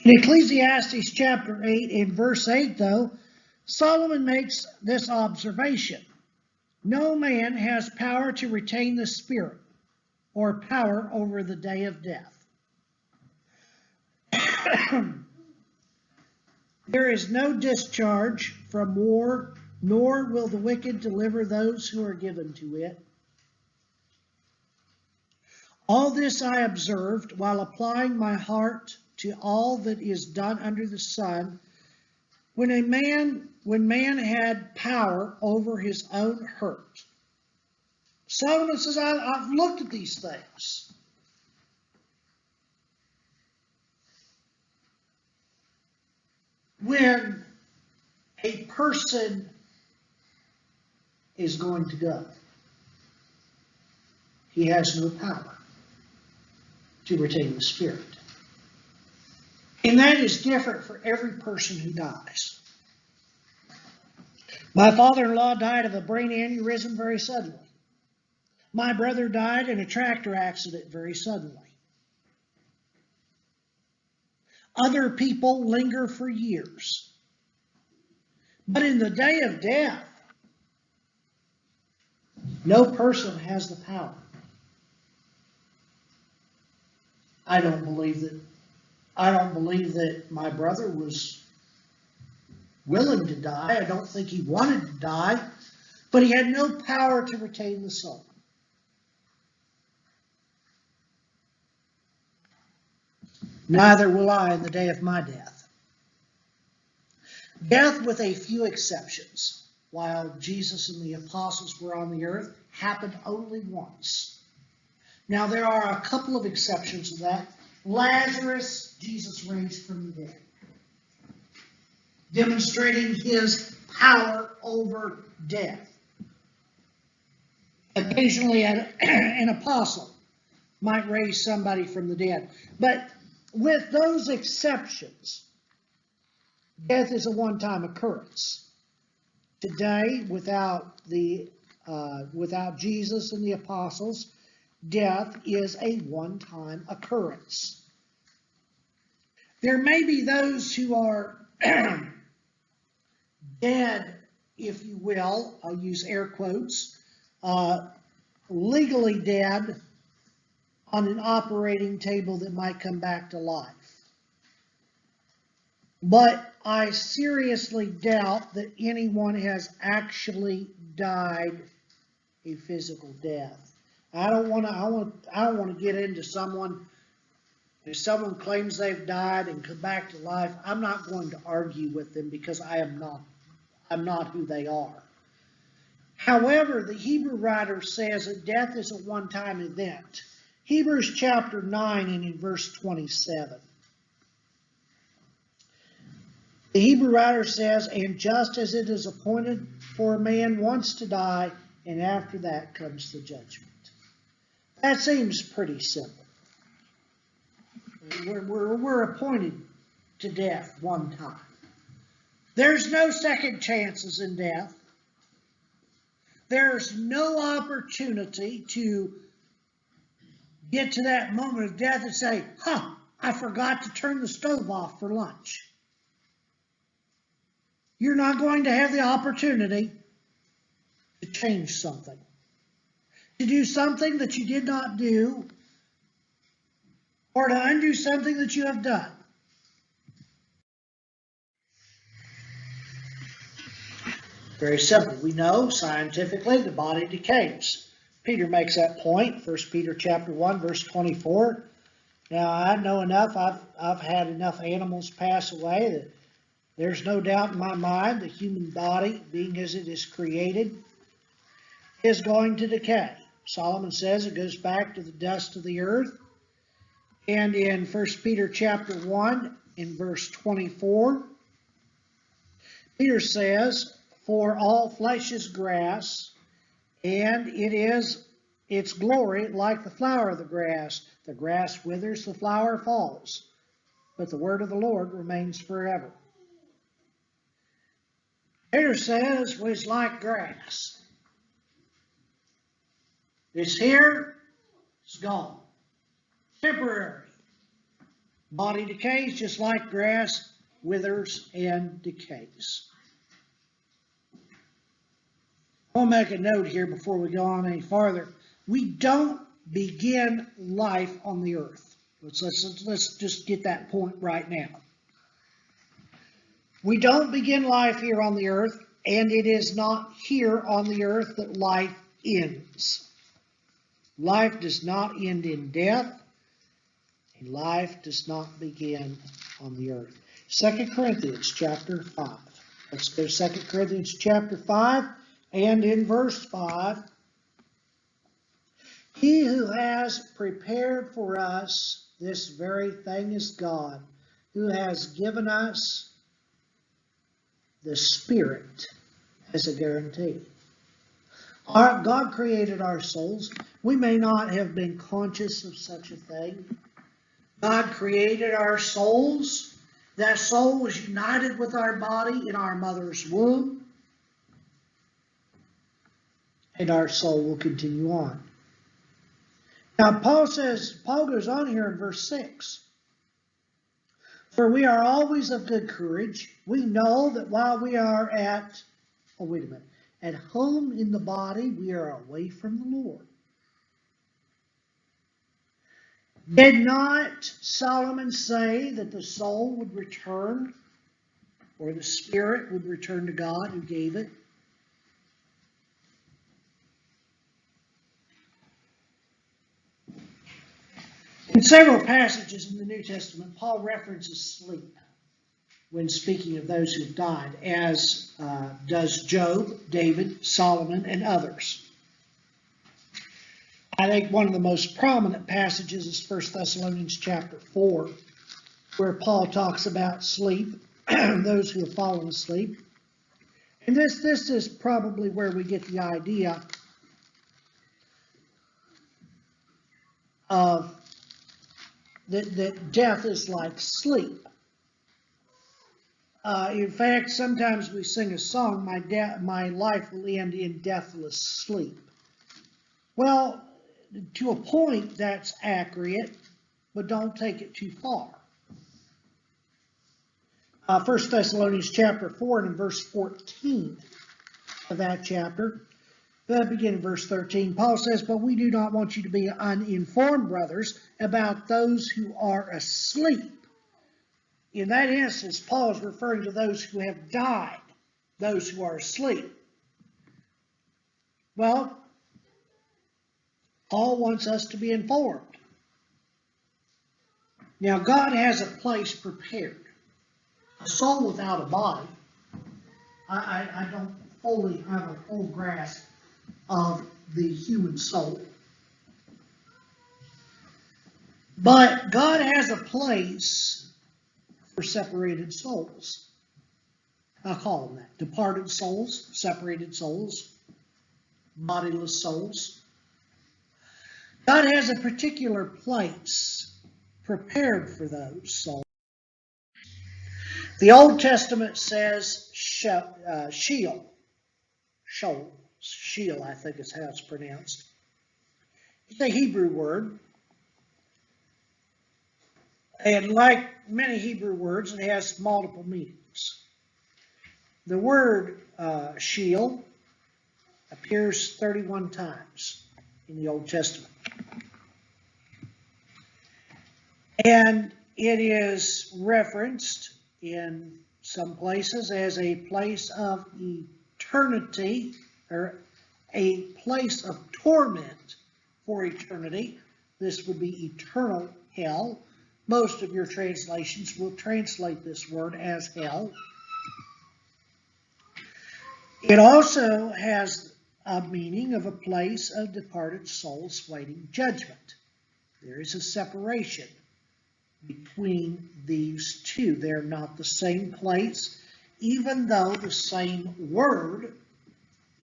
In Ecclesiastes chapter 8, in verse 8, though, Solomon makes this observation. No man has power to retain the spirit or power over the day of death. There is no discharge from war, nor will the wicked deliver those who are given to it. All this I observed while applying my heart to all that is done under the sun, when man had power over his own hurt. Solomon says, I've looked at these things. When a person is going to go, he has no power to retain the spirit. And that is different for every person who dies. My father-in-law died of a brain aneurysm very suddenly. My brother died in a tractor accident very suddenly. Other people linger for years. But in the day of death, no person has the power. I don't believe that my brother was willing to die. I don't think he wanted to die, but he had no power to retain the soul. Neither will I in the day of my death. Death, with a few exceptions, while Jesus and the apostles were on the earth, happened only once. Now, there are a couple of exceptions to that. Lazarus, Jesus raised from the dead, demonstrating his power over death. Occasionally, an apostle might raise somebody from the dead. But with those exceptions, death is a one-time occurrence. Today, without Jesus and the apostles, death is a one-time occurrence. There may be those who are dead, if you will, I'll use air quotes, legally dead on an operating table that might come back to life. But I seriously doubt that anyone has actually died a physical death. I don't want to get into someone. If someone claims they've died and come back to life, I'm not going to argue with them because I'm not who they are. However, the Hebrew writer says that death is a one-time event. Hebrews chapter 9 and in verse 27. The Hebrew writer says, and just as it is appointed for a man once to die, and after that comes the judgment. That seems pretty simple. We're appointed to death one time. There's no second chances in death. There's no opportunity to get to that moment of death and say, I forgot to turn the stove off for lunch. You're not going to have the opportunity to change something, to do something that you did not do, or to undo something that you have done. Very simple. We know scientifically the body decays. Peter makes that point, 1 Peter chapter 1, verse 24. Now, I know enough, I've had enough animals pass away that there's no doubt in my mind the human body, being as it is created, is going to decay. Solomon says it goes back to the dust of the earth. And in 1 Peter chapter 1, in verse 24, Peter says, for all flesh is grass, and it is its glory like the flower of the grass. The grass withers, the flower falls, but the word of the Lord remains forever. Peter says, well, it's like grass. It's here, it's gone. Temporary. Body decays just like grass withers and decays. I'll make a note here before we go on any farther. We don't begin life on the earth. Let's just get that point right now. We don't begin life here on the earth, and it is not here on the earth that life ends. Life does not end in death, and life does not begin on the earth. 2 Corinthians chapter 5. Let's go to 2 Corinthians chapter 5, and in verse 5, He who has prepared for us this very thing is God, who has given us the Spirit as a guarantee. God created our souls. We may not have been conscious of such a thing. God created our souls. That soul was united with our body in our mother's womb. And our soul will continue on. Now Paul goes on here in verse 6. For we are always of good courage. We know that while we are at home in the body, we are away from the Lord. Did not Solomon say that the soul would return, or the spirit would return to God who gave it? In several passages in the New Testament, Paul references sleep when speaking of those who've died, as does Job, David, Solomon, and others. I think one of the most prominent passages is 1 Thessalonians chapter 4, where Paul talks about sleep, those who have fallen asleep. And this is probably where we get the idea of that death is like sleep. In fact, sometimes we sing a song, my life will end in deathless sleep. Well, to a point that's accurate, but don't take it too far. 1 Thessalonians chapter 4 and in verse 14 of that chapter, begin in verse 13, Paul says, But we do not want you to be uninformed, brothers, about those who are asleep. In that instance, Paul is referring to those who have died, those who are asleep. Well, Paul wants us to be informed. Now, God has a place prepared. A soul without a body, I don't fully have a full grasp of the human soul. But God has a place for separated souls. I call them that. Departed souls, separated souls, bodiless souls. God has a particular place prepared for those souls. The Old Testament says Sheol, I think is how it's pronounced. It's a Hebrew word. And like many Hebrew words, it has multiple meanings. The word Sheol appears 31 times in the Old Testament. And it is referenced in some places as a place of eternity, or a place of torment for eternity. This would be eternal hell. Most of your translations will translate this word as hell. It also has a meaning of a place of departed souls waiting judgment. There is a separation between these two. They're not the same place, even though the same word